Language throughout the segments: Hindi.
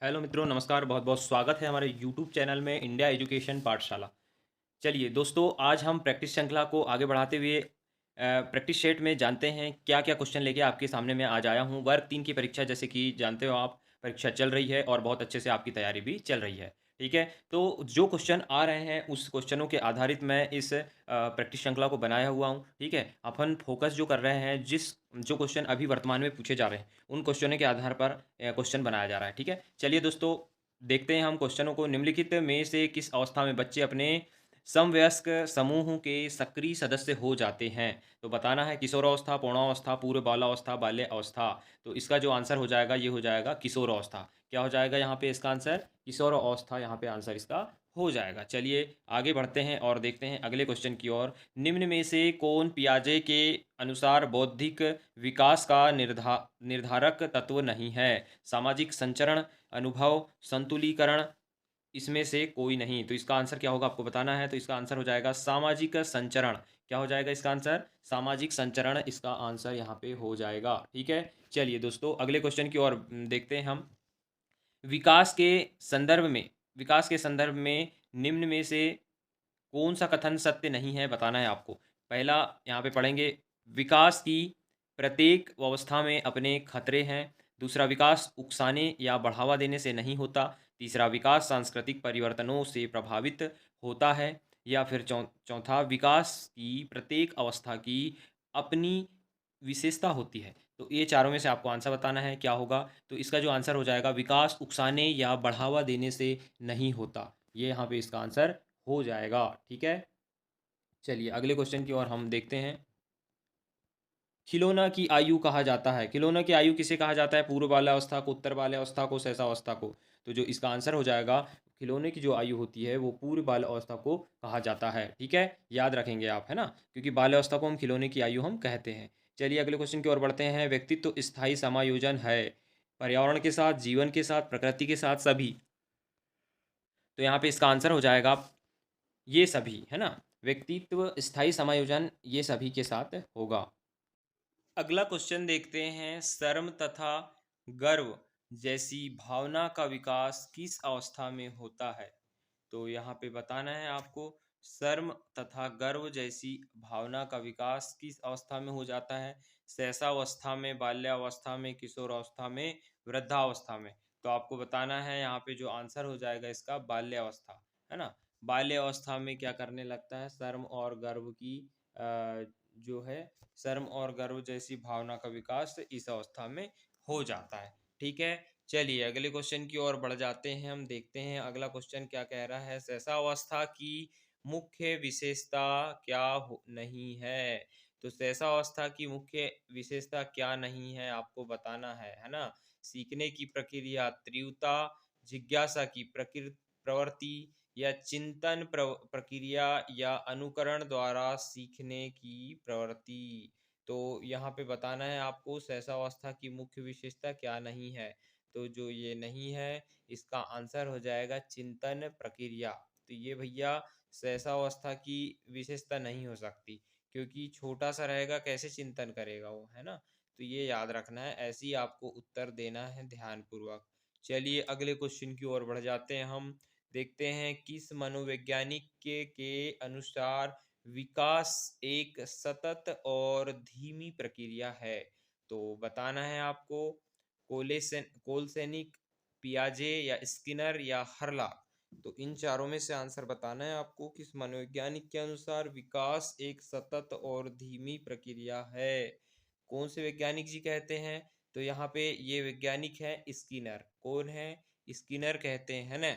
हेलो मित्रों, नमस्कार। बहुत बहुत स्वागत है हमारे यूट्यूब चैनल में इंडिया एजुकेशन पाठशाला। चलिए दोस्तों, आज हम प्रैक्टिस श्रृंखला को आगे बढ़ाते हुए प्रैक्टिस सेट में जानते हैं क्या क्या क्वेश्चन लेके आपके सामने मैं आज आया हूँ। वर्ग 3 की परीक्षा, जैसे कि जानते हो आप, परीक्षा चल रही है और बहुत अच्छे से आपकी तैयारी भी चल रही है। ठीक है, तो जो क्वेश्चन आ रहे हैं उस क्वेश्चनों के आधारित मैं इस प्रैक्टिस श्रृंखला को बनाया हुआ हूँ। ठीक है, अपन फोकस जो कर रहे हैं, जो क्वेश्चन अभी वर्तमान में पूछे जा रहे हैं उन क्वेश्चनों के आधार पर क्वेश्चन बनाया जा रहा है। ठीक है, चलिए दोस्तों, देखते हैं हम क्वेश्चनों को। निम्नलिखित में से किस अवस्था में बच्चे अपने समवयस्क समूह के सक्रिय सदस्य हो जाते हैं? तो बताना है किशोरावस्था, पूर्णावस्था, पूर्व बालावस्था, बाल्य अवस्था। तो इसका जो आंसर हो जाएगा ये हो जाएगा किशोरावस्था। क्या हो जाएगा यहाँ पे इसका आंसर? किशोरावस्था यहाँ पे आंसर इसका हो जाएगा। चलिए आगे बढ़ते हैं और देखते हैं अगले क्वेश्चन की ओर। निम्न में से कौन पियाजे के अनुसार बौद्धिक विकास का निर्धारक तत्व नहीं है? सामाजिक संचरण, अनुभव, संतुलीकरण, इसमें से कोई नहीं। तो इसका आंसर क्या होगा आपको बताना है। तो इसका आंसर हो जाएगा सामाजिक संचरण। क्या हो जाएगा इसका आंसर? सामाजिक संचरण इसका आंसर यहाँ पे हो जाएगा। ठीक है, चलिए दोस्तों अगले क्वेश्चन की ओर देखते हैं हम। विकास के संदर्भ में विकास के संदर्भ में निम्न में से कौन सा कथन सत्य नहीं है, बताना है आपको। पहला यहाँ पे पढ़ेंगे, विकास की प्रत्येक अवस्था में अपने खतरे हैं। दूसरा, विकास उकसाने या बढ़ावा देने से नहीं होता। तीसरा, विकास सांस्कृतिक परिवर्तनों से प्रभावित होता है। या फिर चौथा, विकास की प्रत्येक अवस्था की अपनी विशेषता होती है। तो ये चारों में से आपको आंसर बताना है क्या होगा। तो इसका जो आंसर हो जाएगा, विकास उकसाने या बढ़ावा देने से नहीं होता। ये यहाँ पे इसका आंसर हो जाएगा। ठीक है, चलिए अगले क्वेश्चन की ओर हम देखते हैं। खिलौना की आयु कहा जाता है। खिलौना की आयु किसे कहा जाता है? पूर्व बाल्यावस्था को, उत्तर बाल्यावस्था को, सहसावस्था को। तो जो इसका आंसर हो जाएगा, खिलौने की जो आयु होती है वो पूर्व बाल्यावस्था को कहा जाता है। ठीक है, याद रखेंगे आप, है ना, क्योंकि बाल्यावस्था को हम खिलौने की आयु हम कहते हैं। चलिए अगले क्वेश्चन की ओर बढ़ते हैं। व्यक्तित्व स्थायी समायोजन है पर्यावरण के साथ, जीवन के साथ, प्रकृति के साथ, सभी। तो यहाँ पे इसका आंसर हो जाएगा ये सभी, है ना। व्यक्तित्व स्थायी समायोजन ये सभी के साथ होगा। अगला क्वेश्चन देखते हैं। शर्म तथा गर्व जैसी भावना का विकास किस अवस्था में होता है? तो यहाँ पे बताना है आपको, शर्म तथा गर्व जैसी भावना का विकास किस अवस्था में हो जाता है? सहसावस्था में, बाल्यावस्था में, किशोरावस्था में, वृद्धावस्था में। तो आपको बताना है यहाँ पे जो आंसर हो जाएगा इसका, बाल्यावस्था, है ना। बाल्यावस्था में क्या करने लगता है? शर्म और गर्व की जो है, शर्म और गर्व जैसी भावना का विकास इस अवस्था में हो जाता है। ठीक है, चलिए अगले क्वेश्चन की ओर बढ़ जाते हैं। हम देखते हैं अगला क्वेश्चन क्या कह रहा है। सहसावस्था की मुख्य विशेषता क्या नहीं है? तो सहसावस्था की मुख्य विशेषता क्या नहीं है आपको बताना है ना। सीखने की प्रक्रिया, तीव्रता, जिज्ञासा की प्रवृत्ति, या चिंतन प्रक्रिया, या अनुकरण द्वारा सीखने की प्रवृत्ति। तो यहाँ पे बताना है आपको सहसावस्था की मुख्य विशेषता क्या नहीं है। तो जो ये नहीं है, इसका आंसर हो जाएगा चिंतन प्रक्रिया। तो ये भैया सहसावस्था की विशेषता नहीं हो सकती, क्योंकि छोटा सा रहेगा, कैसे चिंतन करेगा वो, है ना। तो ये याद रखना है, ऐसे ही आपको उत्तर देना है ध्यानपूर्वक। चलिए अगले क्वेश्चन की ओर बढ़ जाते हैं हम। देखते हैं, किस मनोवैज्ञानिक के अनुसार विकास एक सतत और धीमी प्रक्रिया है? तो बताना है आपको, कोलसेनिक, पियाजे, या स्किनर, या हर्ला। तो इन चारों में से आंसर बताना है आपको, किस मनोवैज्ञानिक के अनुसार विकास एक सतत और धीमी प्रक्रिया है। कौन से वैज्ञानिक जी कहते हैं? तो यहाँ पे ये वैज्ञानिक है स्किनर। कौन है? स्किनर कहते हैं ना।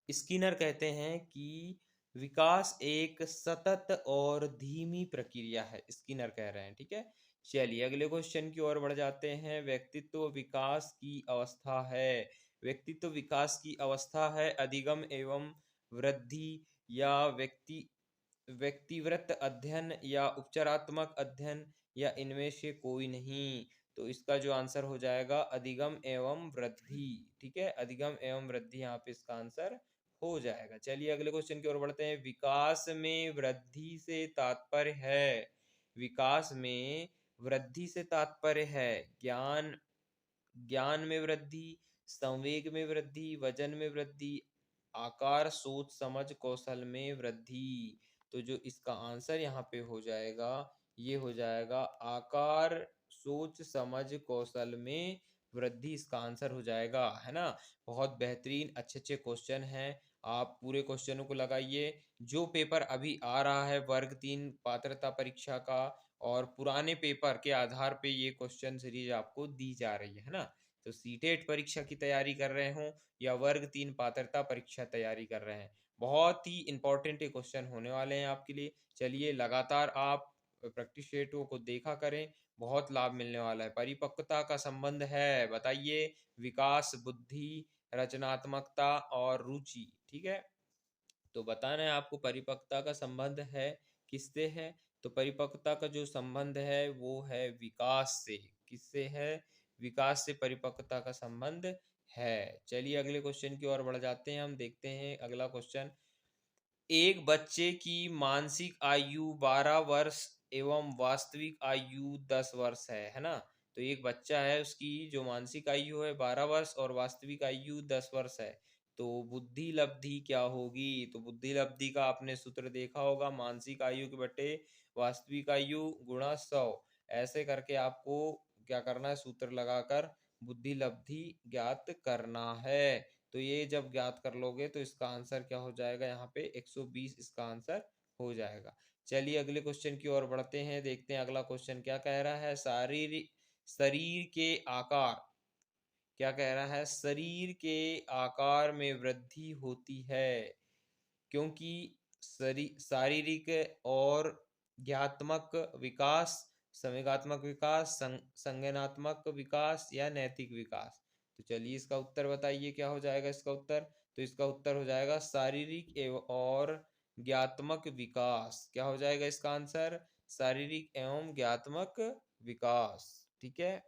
स्किनर कहते हैं कि विकास एक सतत और धीमी प्रक्रिया है, स्किनर कह रहे हैं। ठीक है, चलिए अगले क्वेश्चन की ओर बढ़ जाते हैं। व्यक्तित्व विकास की अवस्था है। व्यक्तित्व विकास की अवस्था है अधिगम एवं वृद्धि, या व्यक्तिवृत्त अध्ययन, या उपचारात्मक अध्ययन, या इनमें से कोई नहीं। तो इसका जो आंसर हो जाएगा, अधिगम एवं वृद्धि। ठीक है, अधिगम एवं वृद्धि यहाँ पे इसका आंसर हो जाएगा। चलिए अगले क्वेश्चन की ओर बढ़ते हैं। विकास में वृद्धि से तात्पर्य है, विकास में वृद्धि से तात्पर्य है ज्ञान, ज्ञान में वृद्धि, संवेग में वृद्धि, वजन में वृद्धि, आकार, सोच समझ कौशल में वृद्धि। तो जो इसका आंसर यहाँ पे हो जाएगा, ये हो जाएगा आकार, सोच समझ कौशल में वृद्धि, इसका आंसर हो जाएगा, है ना। बहुत बेहतरीन अच्छे अच्छे क्वेश्चन हैं, आप पूरे क्वेश्चनों को लगाइए। जो पेपर अभी आ रहा है वर्ग 3 पात्रता परीक्षा का, और पुराने पेपर के आधार पे ये क्वेश्चन सीरीज आपको दी जा रही है ना। तो सीटेट परीक्षा की तैयारी कर रहे हो या वर्ग 3 पात्रता परीक्षा तैयारी कर रहे हैं, बहुत ही इंपॉर्टेंट ये क्वेश्चन होने वाले हैं आपके लिए। चलिए लगातार आप प्रैक्टिस सेटों को देखा करें, बहुत लाभ मिलने वाला है। परिपक्वता का संबंध है, बताइए, विकास, बुद्धि, रचनात्मकता और रुचि, ठीक है। तो बताना है आपको परिपक्वता का संबंध है किससे है। तो परिपक्वता का जो संबंध है वो है विकास से। किससे है? विकास से परिपक्वता का संबंध है। चलिए अगले क्वेश्चन की ओर बढ़ जाते हैं, हम देखते हैं अगला क्वेश्चन। एक बच्चे की मानसिक आयु 12 वर्ष एवं वास्तविक आयु 10 वर्ष है ना। तो एक बच्चा है, उसकी जो मानसिक आयु है 12 वर्ष और वास्तविक आयु 10 वर्ष है। तो बुद्धि लब्धि क्या होगी? तो बुद्धि लब्धि का आपने सूत्र देखा होगा, मानसिक आयु के बटे वास्तविक आयु गुणा 100। ऐसे करके आपको क्या करना है, सूत्र लगाकर बुद्धि लब्धि ज्ञात करना है। तो ये जब ज्ञात कर लोगे तो इसका आंसर क्या हो जाएगा, यहाँ पे 120 इसका आंसर हो जाएगा। चलिए अगले क्वेश्चन की ओर बढ़ते हैं, देखते हैं अगला क्वेश्चन क्या कह रहा है। शरीर के आकार, क्या कह रहा है, शरीर के आकार में वृद्धि होती है क्योंकि शारीरिक और ज्ञात्मक विकास, संवेगात्मक विकास, संज्ञानात्मक विकास या नैतिक विकास। तो चलिए इसका उत्तर बताइए, क्या हो जाएगा इसका उत्तर। तो इसका उत्तर हो जाएगा शारीरिक एवं और ज्ञात्मक विकास। क्या हो जाएगा इसका आंसर? शारीरिक एवं ज्ञात्मक विकास, ठीक है।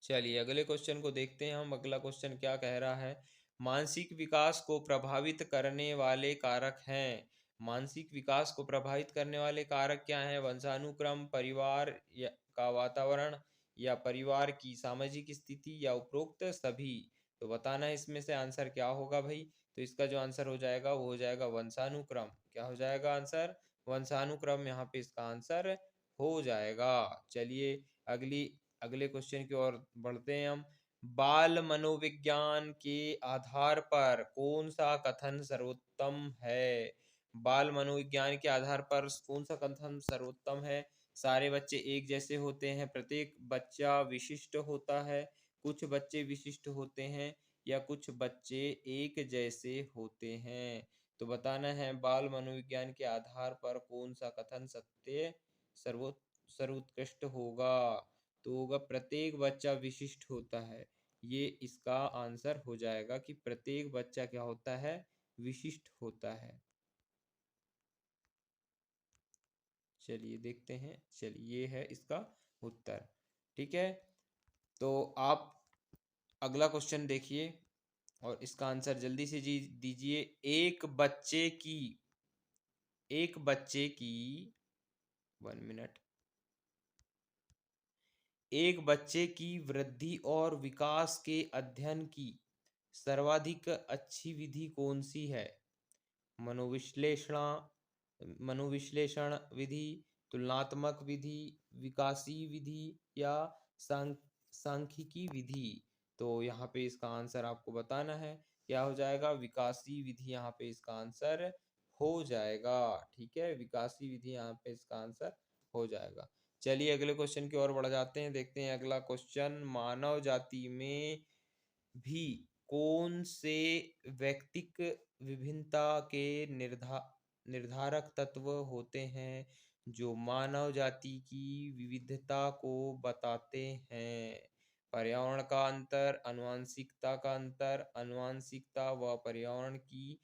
चलिए अगले क्वेश्चन को देखते हैं हम, अगला क्वेश्चन क्या कह रहा है। मानसिक विकास को प्रभावित करने वाले कारक हैं। मानसिक विकास को प्रभावित करने वाले कारक क्या हैं? वंशानुक्रम, परिवार का वातावरण, या परिवार की सामाजिक स्थिति, या उपरोक्त सभी। तो बताना है इसमें से आंसर क्या होगा भाई। तो इसका जो आंसर हो जाएगा वो हो जाएगा वंशानुक्रम। क्या हो जाएगा आंसर? वंशानुक्रम यहाँ पे इसका आंसर हो जाएगा। चलिए अगली अगले क्वेश्चन की ओर बढ़ते हैं हम। बाल मनोविज्ञान के आधार पर कौन सा कथन सर्वोत्तम है? बाल मनोविज्ञान के आधार पर कौन सा कथन सर्वोत्तम है? सारे बच्चे एक जैसे होते हैं, प्रत्येक बच्चा विशिष्ट होता है, कुछ बच्चे विशिष्ट होते हैं, या कुछ बच्चे एक जैसे होते हैं। तो बताना है बाल मनोविज्ञान के आधार पर कौन सा कथन सत्य सर्वोत्कृष्ट होगा। तो होगा प्रत्येक बच्चा विशिष्ट होता है। ये इसका आंसर हो जाएगा कि प्रत्येक बच्चा क्या होता है, विशिष्ट होता है। चलिए देखते हैं, चलिए ये है इसका उत्तर, ठीक है। तो आप अगला क्वेश्चन देखिए और इसका आंसर जल्दी से जी दीजिए। एक बच्चे की 1 मिनट। एक बच्चे की वृद्धि और विकास के अध्ययन की सर्वाधिक अच्छी विधि कौन सी है? मनोविश्लेषण मनोविश्लेषण विधि, तुलनात्मक विधि, विकासी विधि, या सांख्यिकी विधि। तो यहाँ पे इसका आंसर आपको बताना है, क्या हो जाएगा? विकासी विधि यहाँ पे इसका आंसर हो जाएगा, ठीक है। विकासी विधि यहाँ पे इसका आंसर हो जाएगा। चलिए अगले क्वेश्चन की ओर बढ़ जाते हैं, देखते हैं अगला क्वेश्चन। मानव जाति में भी कौन से व्यक्तिक विभिन्नता के निर्धारक तत्व होते हैं जो मानव जाति की विविधता को बताते हैं? पर्यावरण का अंतर, आनुवंशिकता का अंतर, आनुवंशिकता व पर्यावरण की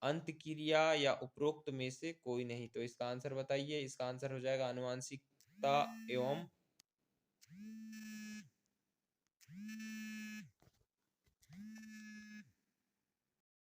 अंतःक्रिया, या उपरोक्त में से कोई नहीं। तो इसका आंसर बताइए। इसका आंसर हो जाएगा आनुवंशिकता एवं